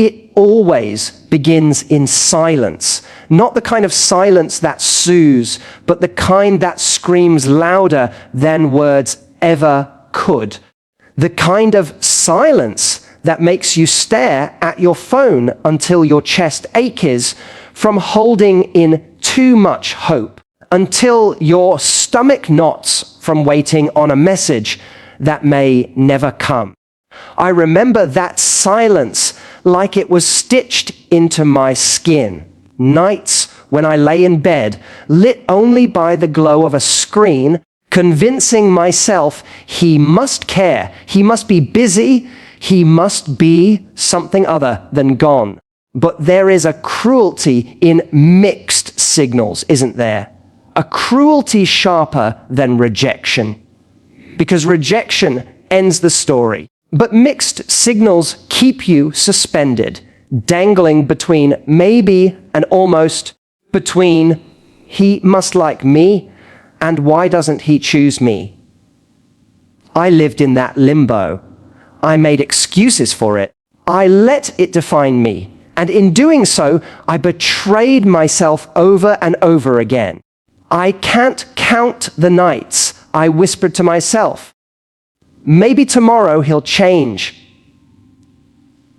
It always begins in silence. Not the kind of silence that soothes, but the kind that screams louder than words ever could. The kind of silence that makes you stare at your phone until your chest aches from holding in too much hope, until your stomach knots from waiting on a message that may never come. I remember that silence like it was stitched into my skin. Nights when I lay in bed, lit only by the glow of a screen, convincing myself he must care, he must be busy, he must be something other than gone. But there is a cruelty in mixed signals, isn't there? A cruelty sharper than rejection. Because rejection ends the story. But mixed signals keep you suspended, dangling between maybe and almost, between he must like me and why doesn't he choose me? I lived in that limbo. I made excuses for it. I let it define me. And in doing so, I betrayed myself over and over again. I can't count the nights, I whispered to myself. Maybe tomorrow he'll change.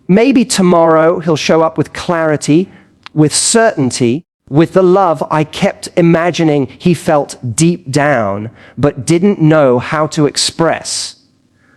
Maybe tomorrow he'll show up with clarity, with certainty, with the love I kept imagining he felt deep down, but didn't know how to express.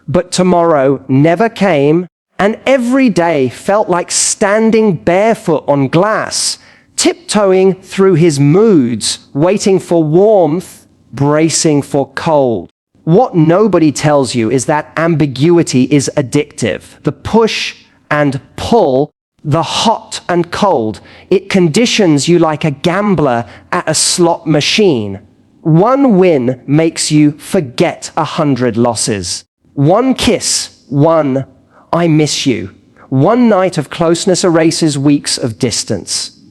But tomorrow never came, and every day felt like standing barefoot on glass, tiptoeing through his moods, waiting for warmth, bracing for cold. What nobody tells you is that ambiguity is addictive. The push and pull, the hot and cold, it conditions you like a gambler at a slot machine. One win makes you forget 100 losses. One kiss, one I miss you. One night of closeness erases weeks of distance.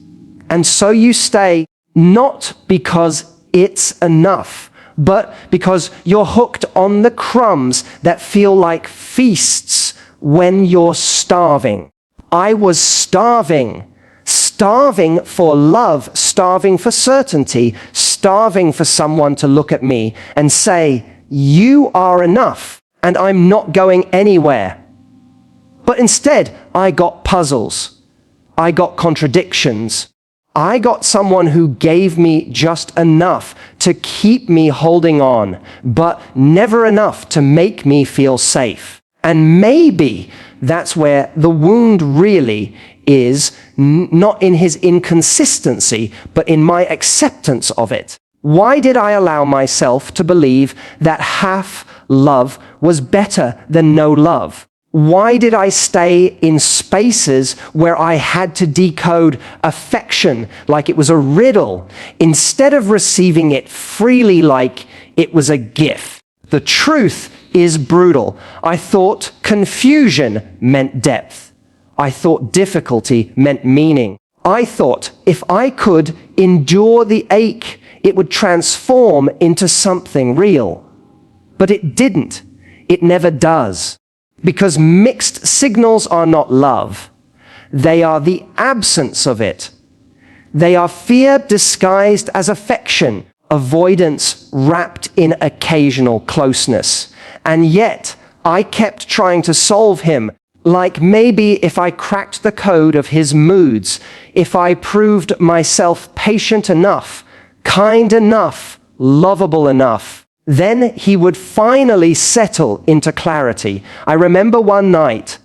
And so you stay, not because it's enough, but because you're hooked on the crumbs that feel like feasts when you're starving. I was starving. Starving for love, starving for certainty, starving for someone to look at me and say, you are enough, and I'm not going anywhere. But instead, I got puzzles. I got contradictions. I got someone who gave me just enough to keep me holding on, but never enough to make me feel safe. And maybe that's where the wound really is, not in his inconsistency, but in my acceptance of it. Why did I allow myself to believe that half love was better than no love? Why did I stay in spaces where I had to decode affection like it was a riddle, instead of receiving it freely like it was a gift? The truth is brutal. I thought confusion meant depth. I thought difficulty meant meaning. I thought if I could endure the ache, it would transform into something real. But it didn't. It never does. Because mixed signals are not love. They are the absence of it. They are fear disguised as affection, avoidance wrapped in occasional closeness. And yet, I kept trying to solve him, like maybe if I cracked the code of his moods, if I proved myself patient enough, kind enough, lovable enough, then he would finally settle into clarity. I remember one night,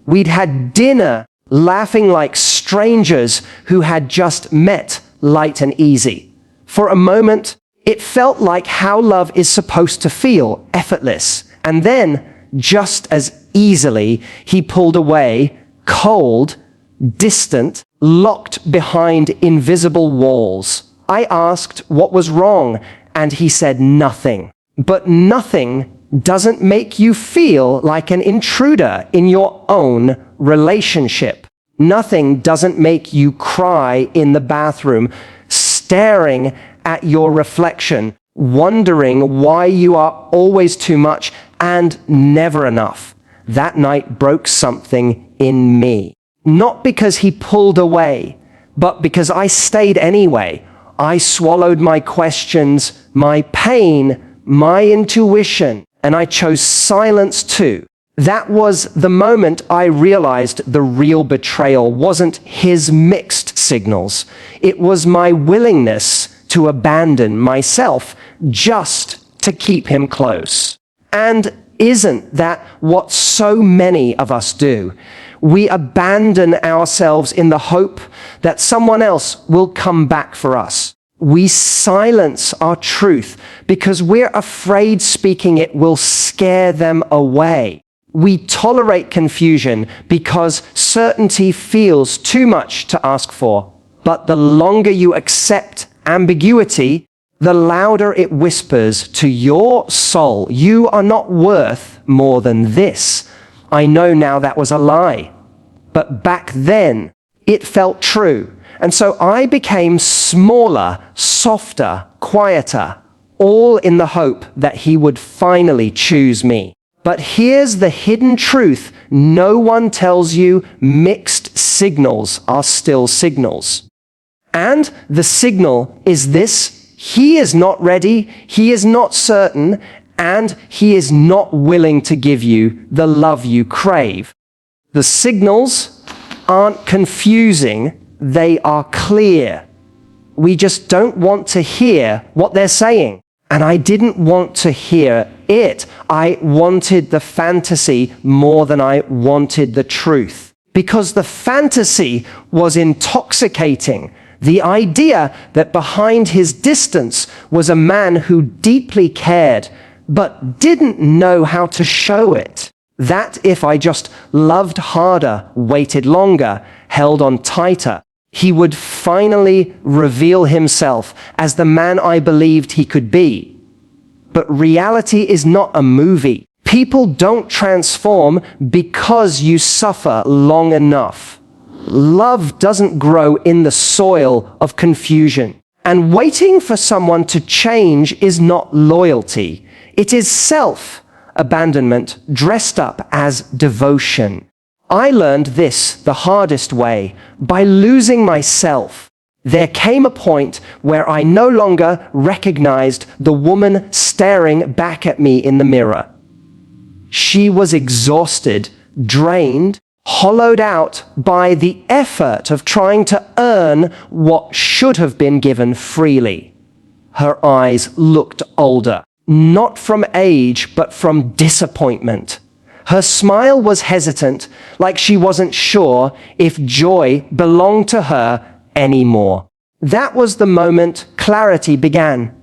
we'd had dinner laughing like strangers who had just met, light and easy. For a moment, it felt like how love is supposed to feel, effortless. And then, just as easily, he pulled away, cold, distant, locked behind invisible walls. I asked what was wrong, and he said nothing. But nothing doesn't make you feel like an intruder in your own relationship. Nothing doesn't make you cry in the bathroom, staring at your reflection, wondering why you are always too much and never enough. that night broke something in me. Not because he pulled away, but because I stayed anyway. I swallowed my questions, my pain, my intuition, and I chose silence too. That was the moment I realized the real betrayal wasn't his mixed signals. It was my willingness to abandon myself just to keep him close. And isn't that what so many of us do? We abandon ourselves in the hope that someone else will come back for us. We silence our truth because we're afraid speaking it will scare them away. We tolerate confusion because certainty feels too much to ask for. But the longer you accept ambiguity, the louder it whispers to your soul, you are not worth more than this. I know now that was a lie, but back then it felt true. And so I became smaller, softer, quieter, all in the hope that he would finally choose me. But here's the hidden truth no one tells you: mixed signals are still signals. And the signal is this: he is not ready, he is not certain, and he is not willing to give you the love you crave. The signals aren't confusing, they are clear. We just don't want to hear what they're saying. And I didn't want to hear it. I wanted the fantasy more than I wanted the truth. Because the fantasy was intoxicating. The idea that behind his distance was a man who deeply cared, but didn't know how to show it. That if I just loved harder, waited longer, held on tighter, he would finally reveal himself as the man I believed he could be. But reality is not a movie. People don't transform because you suffer long enough. Love doesn't grow in the soil of confusion. And waiting for someone to change is not loyalty. It is self-abandonment dressed up as devotion. I learned this the hardest way, by losing myself. There came a point where I no longer recognized the woman staring back at me in the mirror. She was exhausted, drained, hollowed out by the effort of trying to earn what should have been given freely. Her eyes looked older, not from age, but from disappointment. Her smile was hesitant, like she wasn't sure if joy belonged to her anymore. That was the moment clarity began.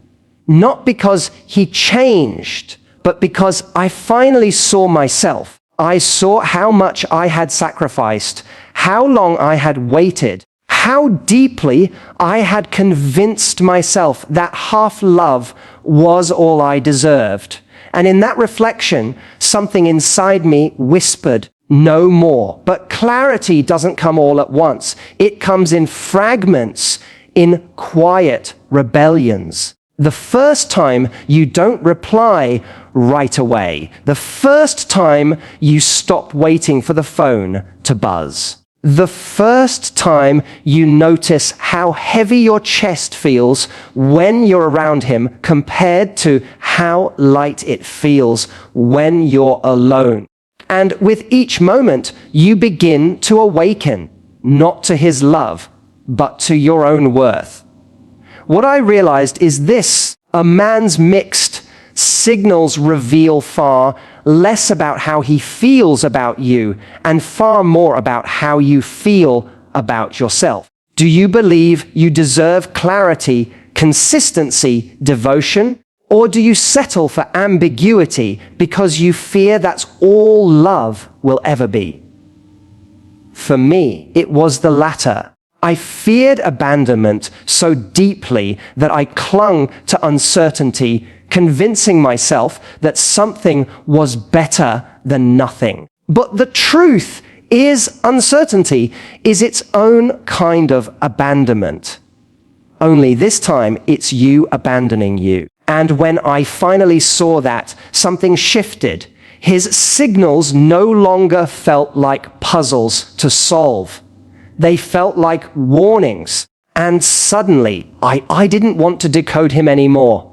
Not because he changed, but because I finally saw myself. I saw how much I had sacrificed, how long I had waited, how deeply I had convinced myself that half love was all I deserved. And in that reflection, something inside me whispered, no more. But clarity doesn't come all at once. It comes in fragments, in quiet rebellions. The first time you don't reply right away. The first time you stop waiting for the phone to buzz. The first time you notice how heavy your chest feels when you're around him compared to how light it feels when you're alone. And with each moment, you begin to awaken, not to his love, but to your own worth. What I realized is this: a man's mixed signals reveal far less about how he feels about you and far more about how you feel about yourself. Do you believe you deserve clarity, consistency, devotion? Or do you settle for ambiguity because you fear that's all love will ever be? For me, it was the latter. I feared abandonment so deeply that I clung to uncertainty, convincing myself that something was better than nothing. But the truth is, uncertainty is its own kind of abandonment. Only this time, it's you abandoning you. And when I finally saw that, something shifted. His signals no longer felt like puzzles to solve. They felt like warnings. And suddenly, I didn't want to decode him anymore.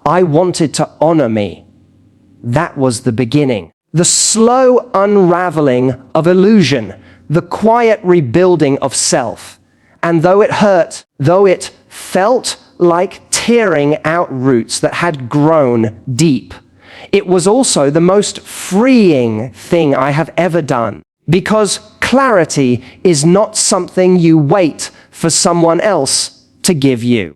I wanted to honor me. That was the beginning. The slow unraveling of illusion, the quiet rebuilding of self. And though it hurt, though it felt like tearing out roots that had grown deep, it was also the most freeing thing I have ever done. Because clarity is not something you wait for someone else to give you.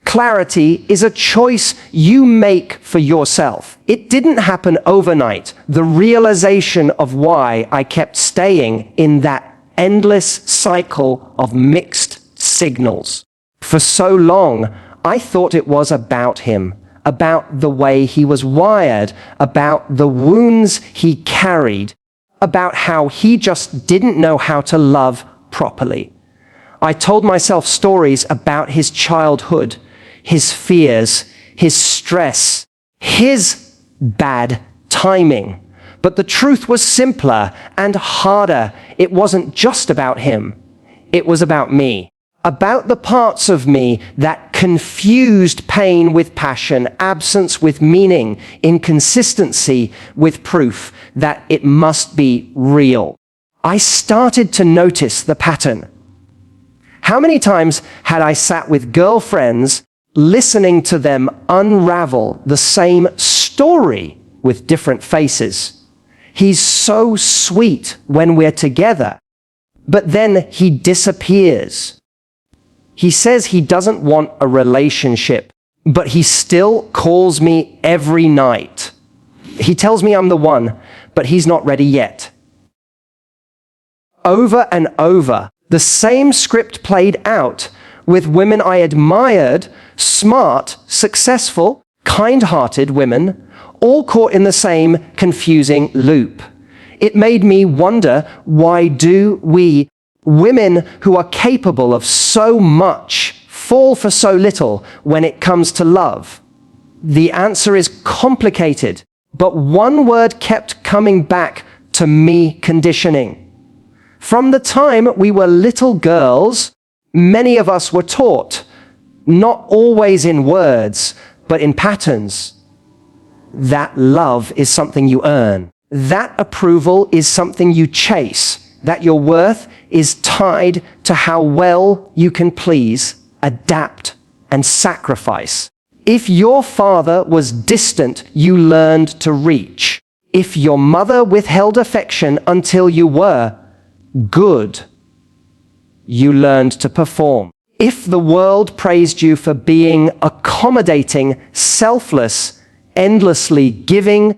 Clarity is a choice you make for yourself. It didn't happen overnight. The realization of why I kept staying in that endless cycle of mixed signals. For so long, I thought it was about him, about the way he was wired, about the wounds he carried, about how he just didn't know how to love properly. I told myself stories about his childhood, his fears, his stress, his bad timing. But the truth was simpler and harder. It wasn't just about him. It was about me. About the parts of me that confused pain with passion, absence with meaning, inconsistency with proof that it must be real. I started to notice the pattern. How many times had I sat with girlfriends listening to them unravel the same story with different faces? He's so sweet when we're together, but then he disappears. He says he doesn't want a relationship, but he still calls me every night. He tells me I'm the one, but he's not ready yet. Over and over, the same script played out with women I admired, smart, successful, kind-hearted women, all caught in the same confusing loop. It made me wonder, why do we, women who are capable of so much, fall for so little when it comes to love? The answer is complicated, but one word kept coming back to me: conditioning. From the time we were little girls, many of us were taught, not always in words, but in patterns, that love is something you earn, that approval is something you chase, that your worth is tied to how well you can please, adapt, and sacrifice. If your father was distant, you learned to reach. If your mother withheld affection until you were good, you learned to perform. If the world praised you for being accommodating, selfless, endlessly giving,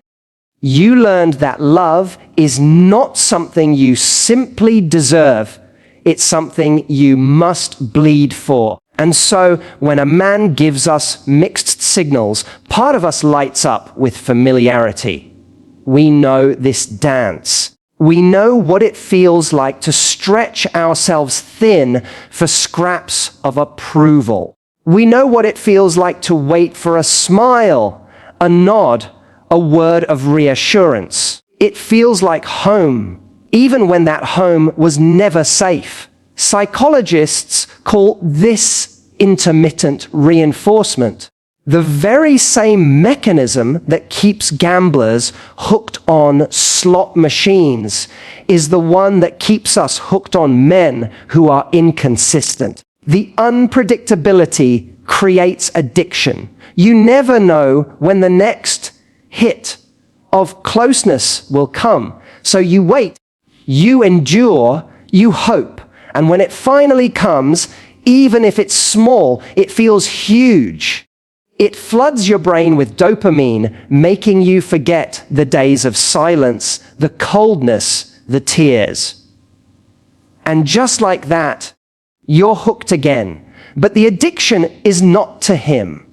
you learned that love is not something you simply deserve. It's something you must bleed for. And so when a man gives us mixed signals, part of us lights up with familiarity. We know this dance. We know what it feels like to stretch ourselves thin for scraps of approval. We know what it feels like to wait for a smile, a nod, a word of reassurance. It feels like home, even when that home was never safe. Psychologists call this intermittent reinforcement. The very same mechanism that keeps gamblers hooked on slot machines is the one that keeps us hooked on men who are inconsistent. The unpredictability creates addiction. You never know when the next hit of closeness will come. So you wait, you endure, you hope. And when it finally comes, even if it's small, it feels huge. It floods your brain with dopamine, making you forget the days of silence, the coldness, the tears. And just like that, you're hooked again. But the addiction is not to him.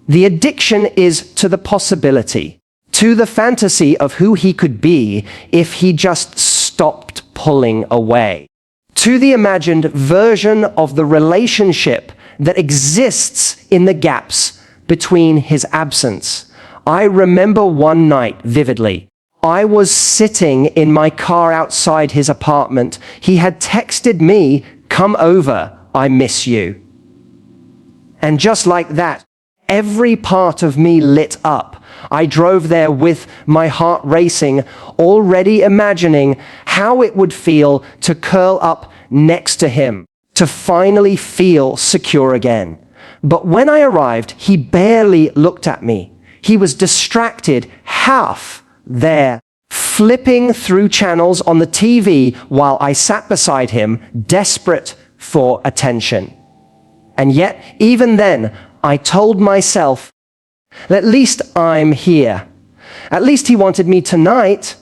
The addiction is to the possibility, to the fantasy of who he could be if he just stopped pulling away, to the imagined version of the relationship that exists in the gaps between his absence. I remember one night vividly. I was sitting in my car outside his apartment. He had texted me, "Come over, I miss you." And just like that, every part of me lit up. I drove there with my heart racing, already imagining how it would feel to curl up next to him, to finally feel secure again. But when I arrived, he barely looked at me. He was distracted, half there, flipping through channels on the TV while I sat beside him, desperate for attention. And yet, even then, I told myself, at least I'm here. At least he wanted me tonight.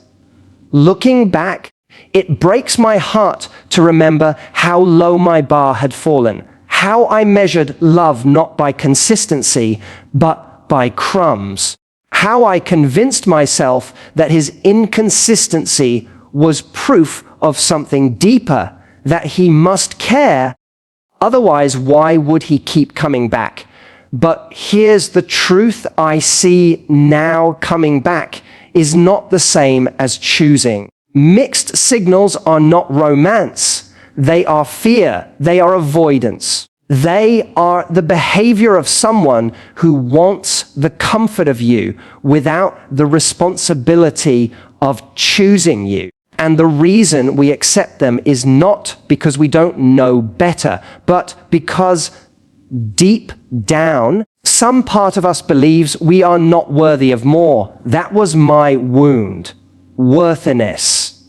Looking back, it breaks my heart to remember how low my bar had fallen, how I measured love not by consistency, but by crumbs, how I convinced myself that his inconsistency was proof of something deeper, that he must care. Otherwise, why would he keep coming back? But here's the truth I see now: coming back is not the same as choosing. Mixed signals are not romance. They are fear. They are avoidance. They are the behavior of someone who wants the comfort of you without the responsibility of choosing you. And the reason we accept them is not because we don't know better, but because deep down, some part of us believes we are not worthy of more. That was my wound. Worthiness.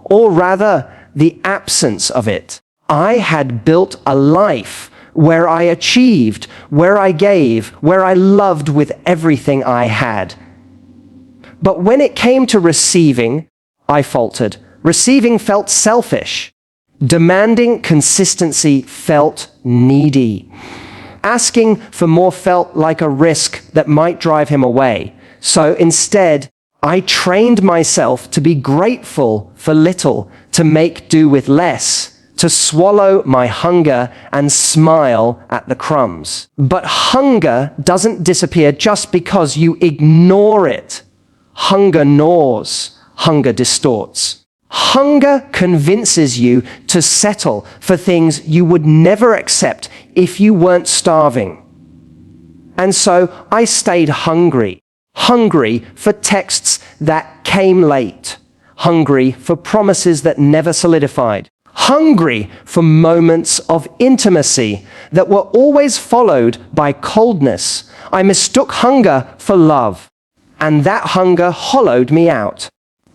Or rather, the absence of it. I had built a life where I achieved, where I gave, where I loved with everything I had. But when it came to receiving, I faltered. Receiving felt selfish. Demanding consistency felt needy. Asking for more felt like a risk that might drive him away. So instead, I trained myself to be grateful for little, to make do with less, to swallow my hunger and smile at the crumbs. But hunger doesn't disappear just because you ignore it. Hunger gnaws. Hunger distorts. Hunger convinces you to settle for things you would never accept if you weren't starving. And so I stayed hungry. Hungry for texts that came late. Hungry for promises that never solidified. Hungry for moments of intimacy that were always followed by coldness. I mistook hunger for love, and that hunger hollowed me out.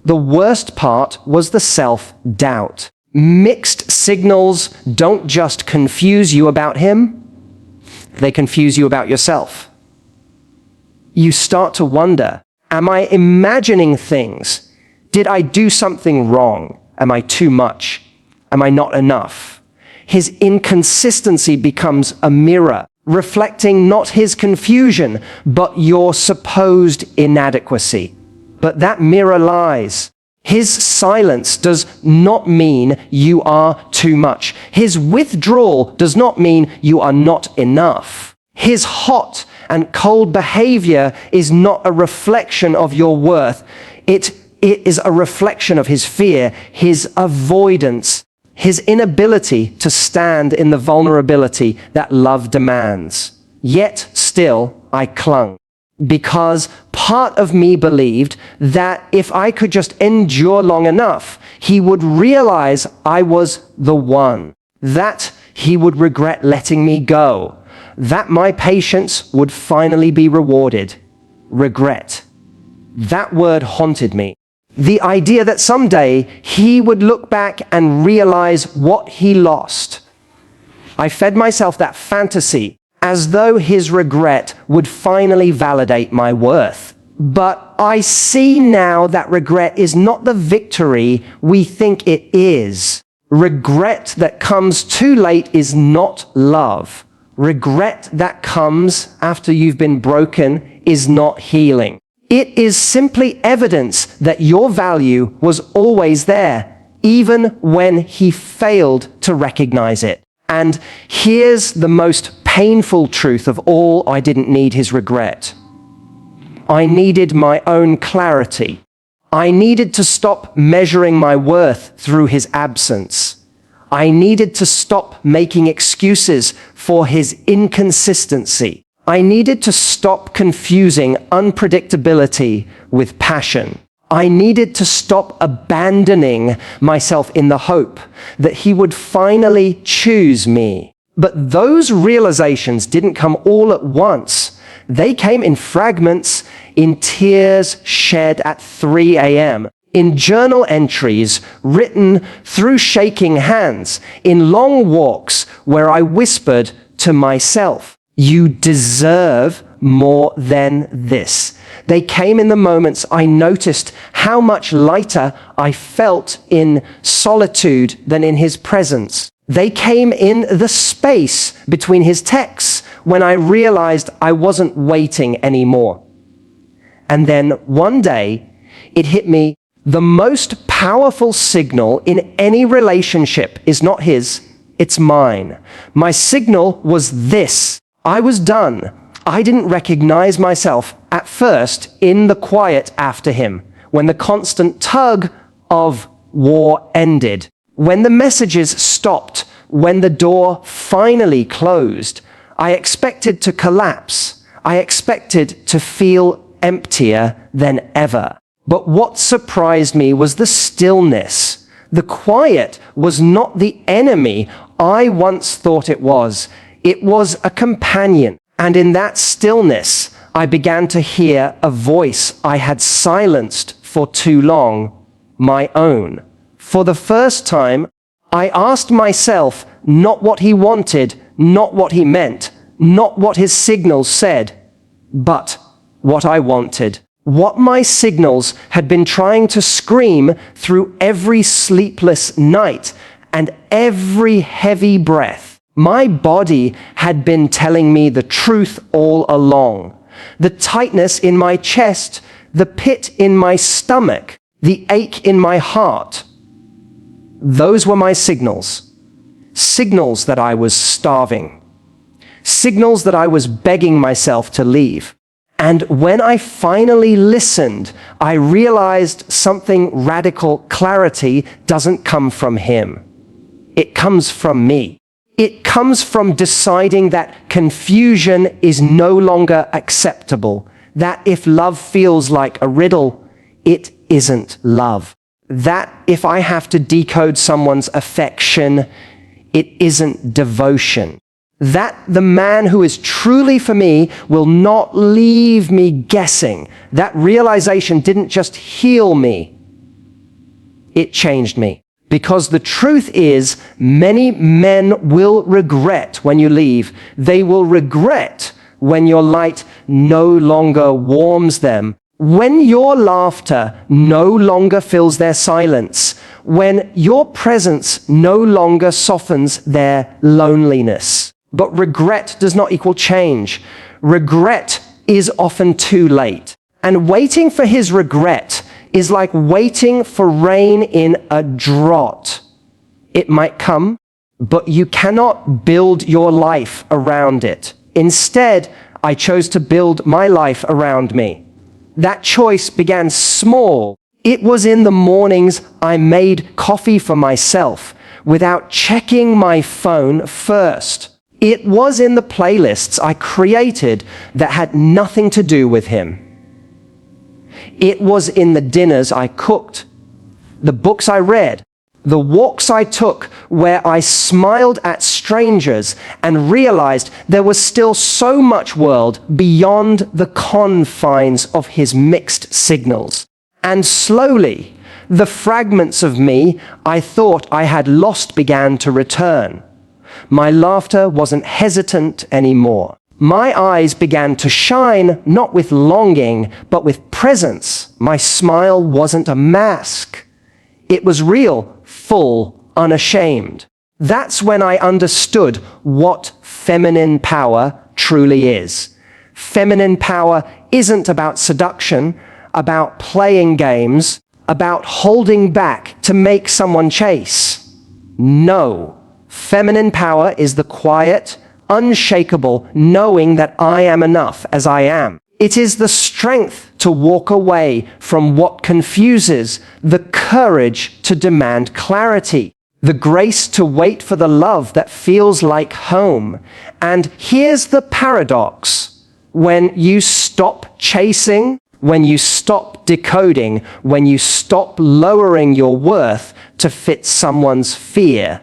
The worst part was the self-doubt. Mixed signals don't just confuse you about him, they confuse you about yourself. You start to wonder, am I imagining things? Did I do something wrong? Am I too much? Am I not enough? His inconsistency becomes a mirror, reflecting not his confusion, but your supposed inadequacy. But that mirror lies. His silence does not mean you are too much. His withdrawal does not mean you are not enough. His hot and cold behavior is not a reflection of your worth. It is a reflection of his fear, his avoidance, his inability to stand in the vulnerability that love demands. Yet still I clung. Because part of me believed that if I could just endure long enough, he would realize I was the one, that he would regret letting me go, that my patience would finally be rewarded. Regret. That word haunted me. The idea that someday he would look back and realize what he lost. I fed myself that fantasy, as though his regret would finally validate my worth. But I see now that regret is not the victory we think it is. Regret that comes too late is not love. Regret that comes after you've been broken is not healing. It is simply evidence that your value was always there, even when he failed to recognize it. And here's the most painful truth of all: I didn't need his regret. I needed my own clarity. I needed to stop measuring my worth through his absence. I needed to stop making excuses for his inconsistency. I needed to stop confusing unpredictability with passion. I needed to stop abandoning myself in the hope that he would finally choose me. But those realizations didn't come all at once. They came in fragments, in tears shed at 3 a.m., in journal entries written through shaking hands, in long walks where I whispered to myself, "You deserve more than this." They came in the moments I noticed how much lighter I felt in solitude than in his presence. They came in the space between his texts when I realized I wasn't waiting anymore. And then one day, it hit me, the most powerful signal in any relationship is not his, it's mine. My signal was this: I was done. I didn't recognize myself at first in the quiet after him, when the constant tug of war ended, when the messages stopped, when the door finally closed. I expected to collapse. I expected to feel emptier than ever. But what surprised me was the stillness. The quiet was not the enemy I once thought it was. It was a companion. And in that stillness, I began to hear a voice I had silenced for too long, my own. For the first time, I asked myself not what he wanted, not what he meant, not what his signals said, but what I wanted. What my signals had been trying to scream through every sleepless night and every heavy breath. My body had been telling me the truth all along. The tightness in my chest, the pit in my stomach, the ache in my heart. Those were my signals. Signals that I was starving. Signals that I was begging myself to leave. And when I finally listened, I realized something radical. Clarity doesn't come from him. It comes from me. It comes from deciding that confusion is no longer acceptable, that if love feels like a riddle, it isn't love. That if I have to decode someone's affection, it isn't devotion. That the man who is truly for me will not leave me guessing. That realization didn't just heal me, it changed me. Because the truth is, many men will regret when you leave. They will regret when your light no longer warms them, when your laughter no longer fills their silence, when your presence no longer softens their loneliness. But regret does not equal change. Regret is often too late. And waiting for his regret is like waiting for rain in a drought. It might come, but you cannot build your life around it. Instead, I chose to build my life around me. That choice began small. It was in the mornings I made coffee for myself without checking my phone first. It was in the playlists I created that had nothing to do with him. It was in the dinners I cooked, the books I read, the walks I took where I smiled at strangers and realized there was still so much world beyond the confines of his mixed signals. And slowly, the fragments of me I thought I had lost began to return. My laughter wasn't hesitant anymore. My eyes began to shine, not with longing, but with presence. My smile wasn't a mask. It was real, full, unashamed. That's when I understood what feminine power truly is. Feminine power isn't about seduction, about playing games, about holding back to make someone chase. No. Feminine power is the quiet, unshakable knowing that I am enough as I am. It is the strength to walk away from what confuses, the courage to demand clarity, the grace to wait for the love that feels like home. And here's the paradox. When you stop chasing, when you stop decoding, when you stop lowering your worth to fit someone's fear,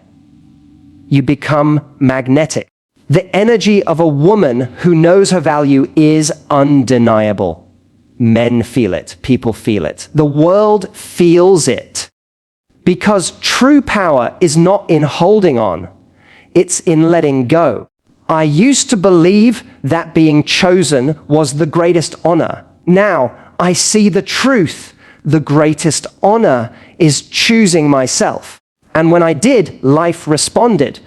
you become magnetic. The energy of a woman who knows her value is undeniable. Men feel it. People feel it. The world feels it. Because true power is not in holding on. It's in letting go. I used to believe that being chosen was the greatest honor. Now I see the truth. The greatest honor is choosing myself. And when I did, life responded.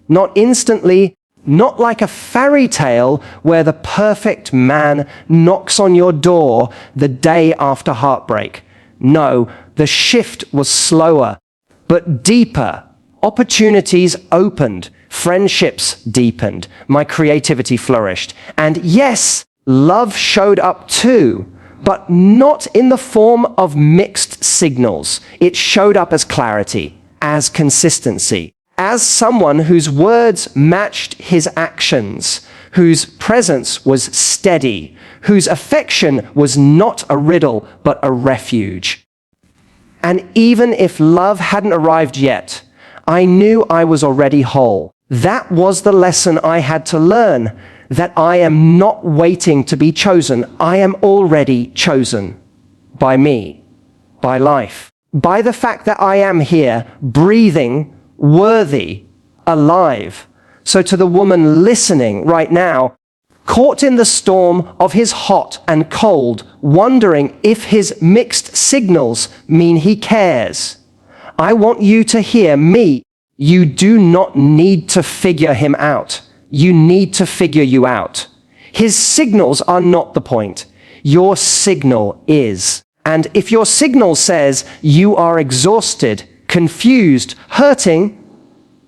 Not instantly, not like a fairy tale where the perfect man knocks on your door the day after heartbreak. No, the shift was slower, but deeper. Opportunities opened, friendships deepened, my creativity flourished. And yes, love showed up too, but not in the form of mixed signals. It showed up as clarity, as consistency, as someone whose words matched his actions, whose presence was steady, whose affection was not a riddle but a refuge. And even if love hadn't arrived yet, I knew I was already whole. That was the lesson I had to learn, that I am not waiting to be chosen. I am already chosen by me, by life, by the fact that I am here, breathing, worthy, alive. So to the woman listening right now, caught in the storm of his hot and cold, wondering if his mixed signals mean he cares, I want you to hear me. You do not need to figure him out. You need to figure you out. His signals are not the point. Your signal is. And if your signal says you are exhausted, confused, hurting,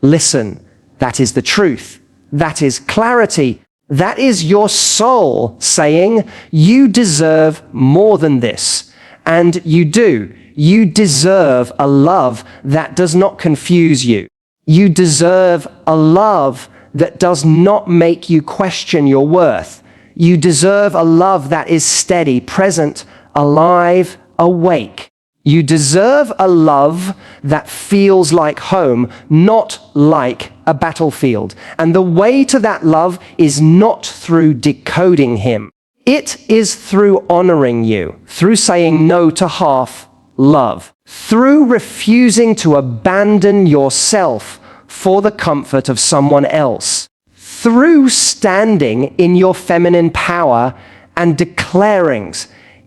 listen, that is the truth. That is clarity. That is your soul saying, you deserve more than this. And you do. You deserve a love that does not confuse you. You deserve a love that does not make you question your worth. You deserve a love that is steady, present, alive, awake. You deserve a love that feels like home, not like a battlefield. And the way to that love is not through decoding him. It is through honoring you, through saying no to half love, through refusing to abandon yourself for the comfort of someone else, through standing in your feminine power and declaring,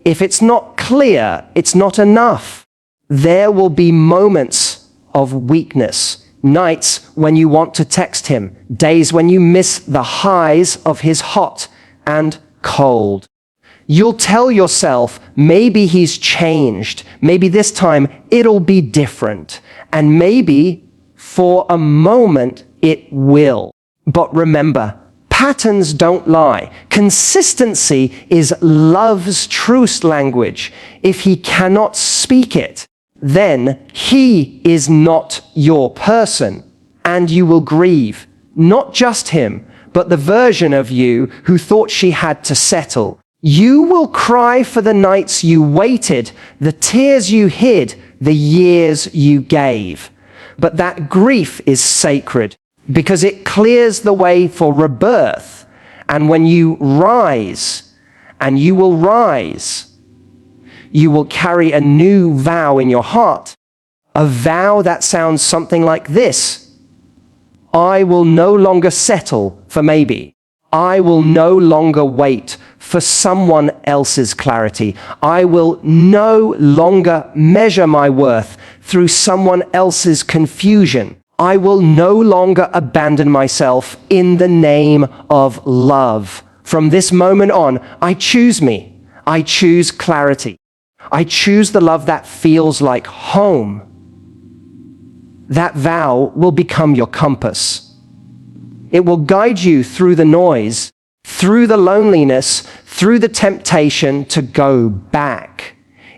if it's not clear, it's not enough. There will be moments of weakness, nights when you want to text him, days when you miss the highs of his hot and cold. You'll tell yourself, maybe he's changed, maybe this time it'll be different, and maybe for a moment it will. But remember, patterns don't lie. Consistency is love's truest language. If he cannot speak it, then he is not your person, and you will grieve, not just him, but the version of you who thought she had to settle. You will cry for the nights you waited, the tears you hid, the years you gave. But that grief is sacred because it clears the way for rebirth. And when you rise, and you will rise, you will carry a new vow in your heart, a vow that sounds something like this: I will no longer settle for maybe. I will no longer wait for someone else's clarity. I will no longer measure my worth through someone else's confusion. I will no longer abandon myself in the name of love. From this moment on, I choose me. I choose clarity. I choose the love that feels like home. That vow will become your compass. It will guide you through the noise, through the loneliness, through the temptation to go back.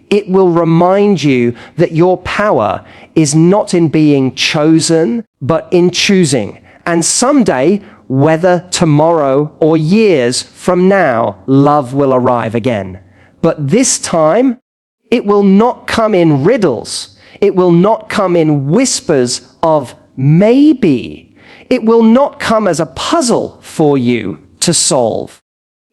It will remind you that your power is not in being chosen, but in choosing. And someday, whether tomorrow or years from now, love will arrive again. But this time, it will not come in riddles. It will not come in whispers of maybe. It will not come as a puzzle for you to solve.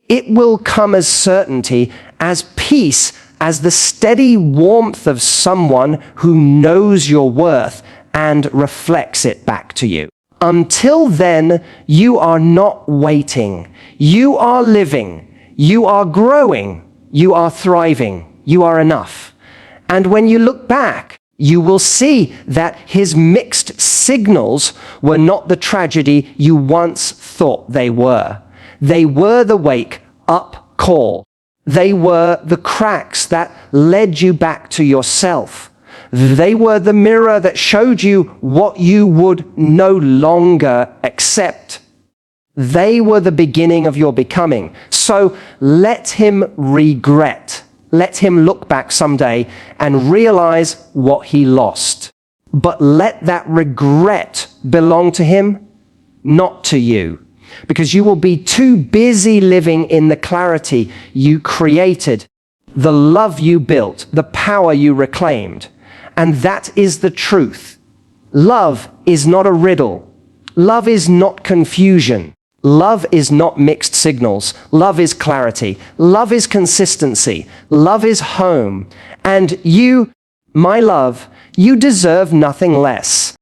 It will come as certainty, as peace, as the steady warmth of someone who knows your worth and reflects it back to you. Until then, you are not waiting. You are living. You are growing. You are thriving. You are enough. And when you look back, you will see that his mixed signals were not the tragedy you once thought they were. They were the wake-up call. They were the cracks that led you back to yourself. They were the mirror that showed you what you would no longer accept. They were the beginning of your becoming. So let him regret. Let him look back someday and realize what he lost. But let that regret belong to him, not to you. Because you will be too busy living in the clarity you created, the love you built, the power you reclaimed. And that is the truth. Love is not a riddle. Love is not confusion. Love is not mixed signals. Love is clarity. Love is consistency. Love is home. And you, my love, you deserve nothing less.